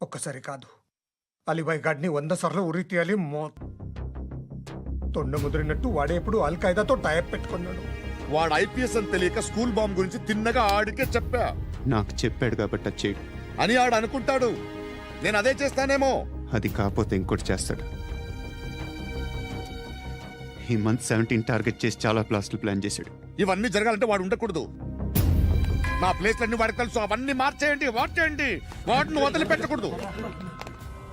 ఒక్కసారి కాదు, అలీబాయ్ గాడిని 100 సార్లు ఉరి తీయాలి. తొండ ముదిరినట్టు వాడేప్పుడు అల్ ఖైదాతో టైప్ పెట్టుకున్నాడు. వాడు ఐపీఎస్ అని తెలియక స్కూల్ బాంబ్ గురించి తిన్నగా ఆడికే చెప్పా. నాకు చెప్పాడు కాబట్టి అది చేయడు అని ఆడు అనుకుంటాడు. నేను అదే చేస్తానేమో. అది కాకపోతే ఇంకోటి చేస్తాడు. ఈ మంత్ 17 టార్గెట్ చేసి చాలా ప్లాస్టులు ప్లాన్ చేశాడు. ఇవన్నీ జరగాలంటే వాడు ఉండకూడదు. నా ప్లేస్లన్నీ వాడికి తెలుసు. అవన్నీ మార్చేయండి, వాటేయండి. వాటిని వదిలిపెట్టకూడదు.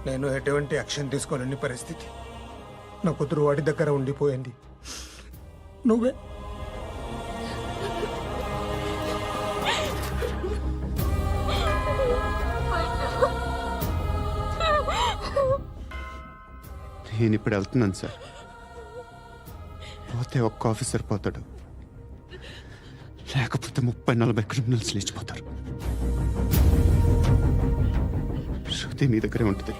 నేను ఎటువంటి యాక్షన్ తీసుకోలేని పరిస్థితి. నా కూతురు వాడి దగ్గర ఉండిపోయింది. నువ్వే నేను ఇప్పుడు వెళ్తున్నాను సార్. పోతే ఒక్క ఆఫీసర్ పోతాడు, లేకపోతే 30-40 క్రిమినల్స్ లేచిపోతారు. శృతి మీ దగ్గరే ఉంటుంది.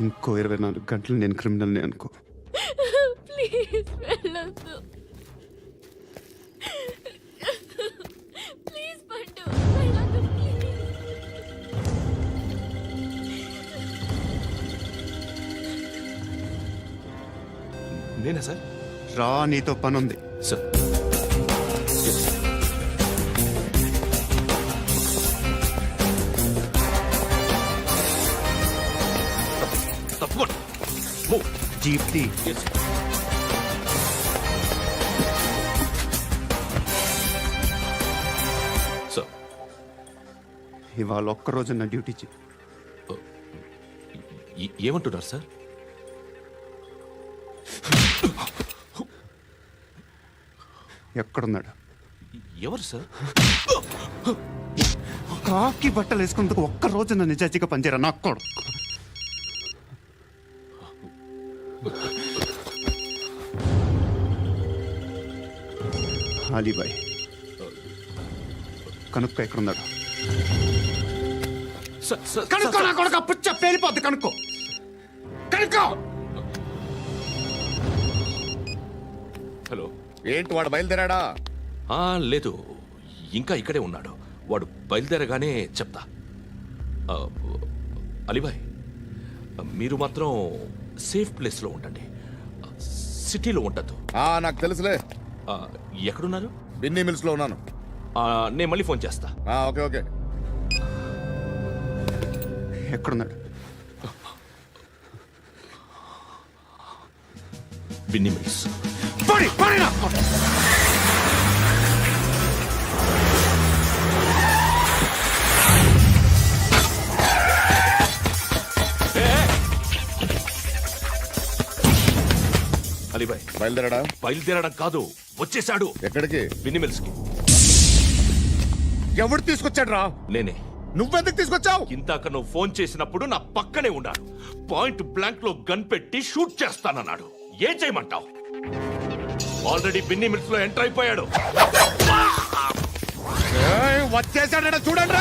ఇంకో 24 గంటలు నేను క్రిమినల్ని అనుకో. ప్లీజ్ వెళ్ళొద్దు. ప్లీజ్ పండు వెళ్ళొద్దు. నేనా సార్? రా, నీతో పని ఉంది. సార్ తప్పకుండా జీప్ తీ. సార్ ఇవాళ ఒక్కరోజు నా డ్యూటీ చేయి. ఏమంటున్నారు సార్? ఎక్కడున్నాడు? ఎవరు సార్? కాకి బట్టలు వేసుకున్నందుకు ఒక్కరోజు నా నిజాజీగా పనిచేయరా నాకు కొడుకు. అలీబాయ్ కనుక్కో ఎక్కడున్నాడు. కనుక్కో నా కొడుకు. పుచ్చ పేలిపోద్ది. కనుక్కో కనుక్కో. హలో, ఏంటి వాడు బయలుదేరాడా? లేదు, ఇంకా ఇక్కడే ఉన్నాడు. వాడు బయలుదేరగానే చెప్తా. అలీబాయ్, మీరు మాత్రం సేఫ్ ప్లేస్లో ఉండండి, సిటీలో ఉండద్దు. నాకు తెలుసులే. ఎక్కడున్నారు? బిన్నీ మిల్స్ లో ఉన్నాను. నేను మళ్ళీ ఫోన్ చేస్తా. Okay okay. ఎక్కడున్నాడు? బిన్నీ మిల్స్. అలీబాయ్ బయలుదేరాడా? బయలుదేరడం కాదు, వచ్చేశాడు. ఎక్కడికి? బిన్నీ మిల్స్ కి. ఎవడు తీసుకొచ్చాడు రా? నేనే. నువ్వెందుకు తీసుకొచ్చావు? ఇందాక నువ్వు ఫోన్ చేసినప్పుడు నా పక్కనే ఉన్నాడు. పాయింట్ బ్లాంక్ లో గన్ పెట్టి షూట్ చేస్తానన్నాడు. ఏం చేయమంటావు? ఆల్రెడీ బిన్నీ మిల్స్ లో ఎంటర్ అయిపోయాడు. వచ్చేసాడ చూడండి.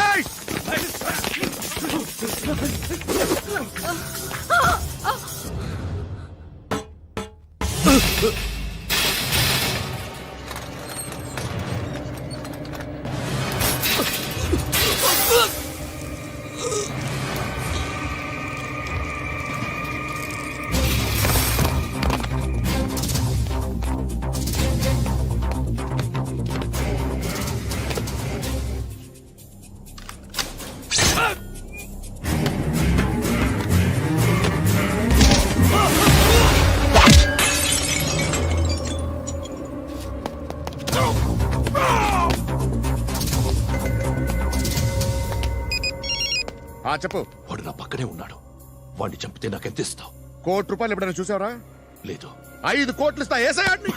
చెప్పు. వాడు నా పక్కనే ఉన్నాడు. వాడిని చంపితే నాకెంత ఇస్తావు? ₹1 కోటి ఎప్పుడైనా చూసావరా? లేదు. 5 కోట్లు ఇస్తా. ఏసయాడిని.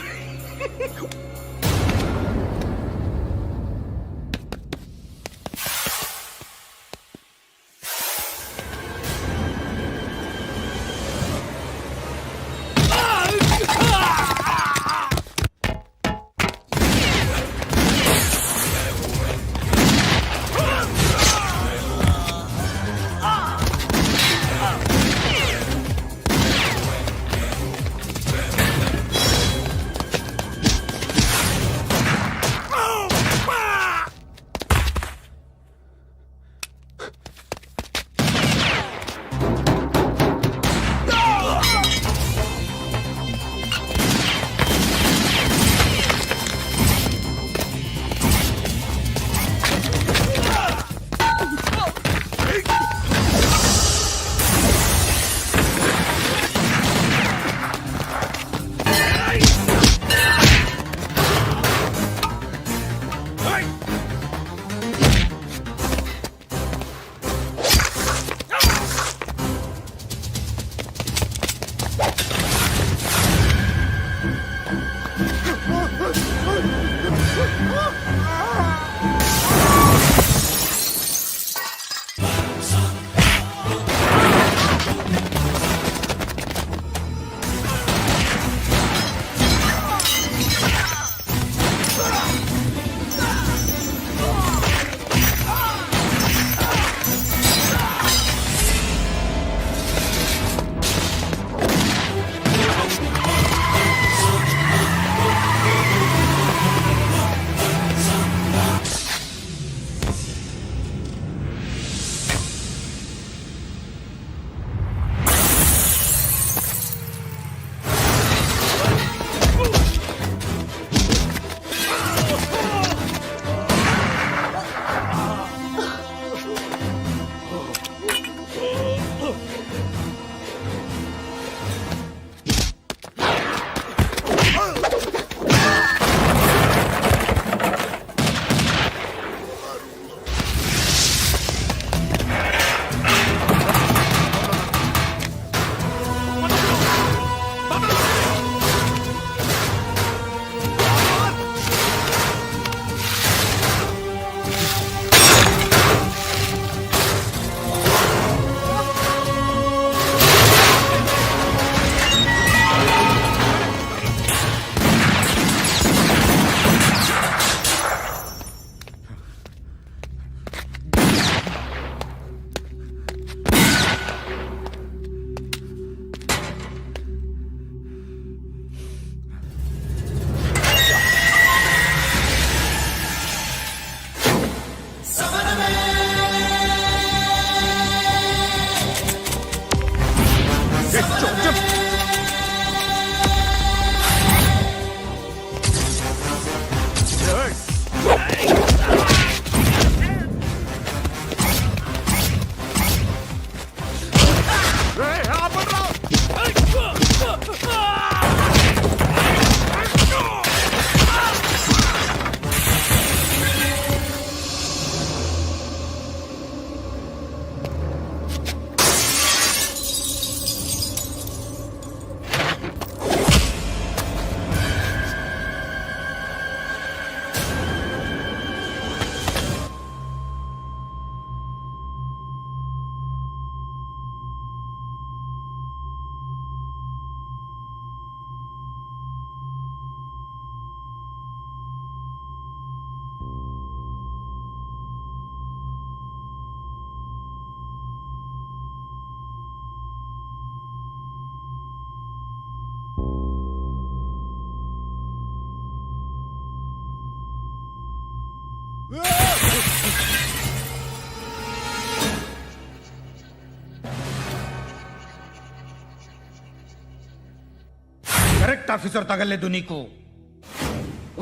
కరెక్ట్ ఆఫీసర్ తగలేదు నీకు.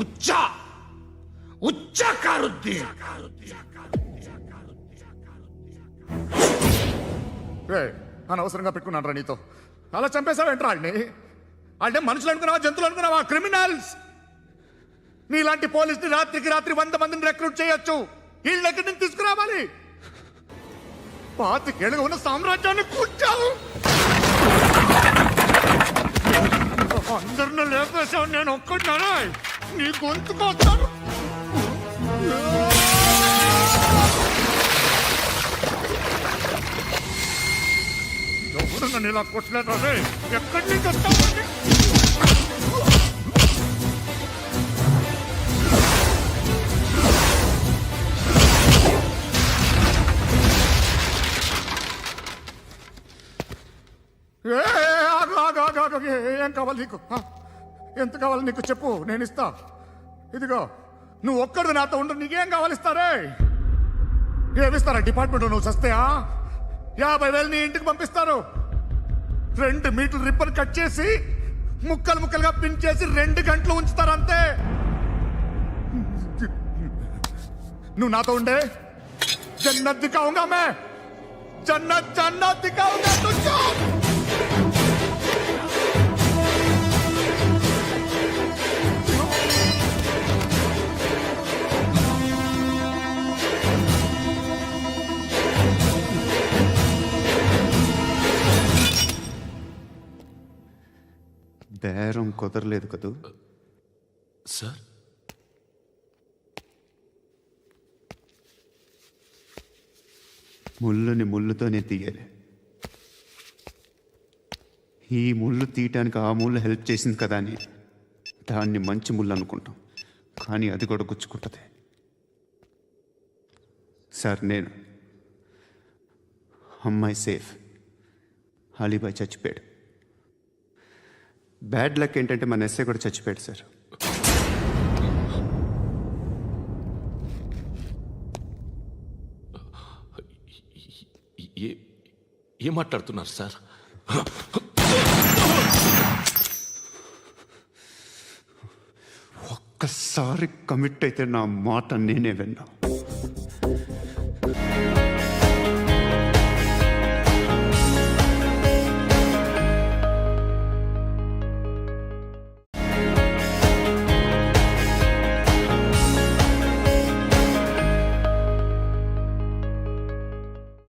ఉచ్చ కారుద్ది. అనవసరంగా పెట్టుకున్నాను రా నీతో. అలా చంపేశావేంట్రా ఆడిని? అంటే మనుషులు అనుకున్నావా, జంతువులు అనుకున్నావా? క్రిమినల్స్. నీలాంటి పోలీసుని రాత్రికి రాత్రి 100 మందిని రిక్రూట్ చేయొచ్చు. వీళ్ళ దగ్గర నుంచి తీసుకురావాలి. 25 ఏళ్ళుగా ఉన్న సామ్రాజ్యాన్ని కూర్చావు. అందరిని లేపేశావు, నేను ఒక్కడినారా? నీ గొంతుకొస్తాను. ఎవరు నన్ను ఇలా కొట్టలేదా? ఎక్కడి నుంచి వస్తావు? ఏం కావాలి నీకు? ఎంత కావాలి నీకు చెప్పు, నేను ఇస్తా. ఇదిగో నువ్వు ఒక్కడిది నాతో ఉండు. నీకేం కావాలి ఇస్తారే? ఏమిస్తారా డిపార్ట్మెంట్? నువ్వు చస్తేయా 50,000 నీ ఇంటికి పంపిస్తారు. 2 మీటర్లు రిబ్బన్ కట్ చేసి ముక్కలు ముక్కలుగా పిన్ చేసి 2 గంటలు ఉంచుతారు అంతే. నువ్వు నాతో ఉండే జన్నత్ దిఖాऊंगा मैं. జన్నత్ జన్నత్ దిఖాऊंगा तुझको. బేరం కుదరలేదు కదూ. సార్ ముళ్ళుని ముళ్ళుతోనే తీయాలి. ఈ ముళ్ళు తీయటానికి ఆ ముళ్ళు హెల్ప్ చేసింది కదా అని దాన్ని మంచి ముళ్ళు అనుకుంటాం, కానీ అది కూడా గుచ్చుకుంటుంది. సార్ నేను అమ్మాయి సేఫ్, అలీబాయ్ చచ్చిపోయాడు. బ్యాడ్ లక్ ఏంటంటే మన ఎస్ఐ కూడా చచ్చిపోయాడు సార్. ఏం మాట్లాడుతున్నారు సార్? ఒక్కసారి కమిట్ అయితే నా మాట నేనే విన్నా.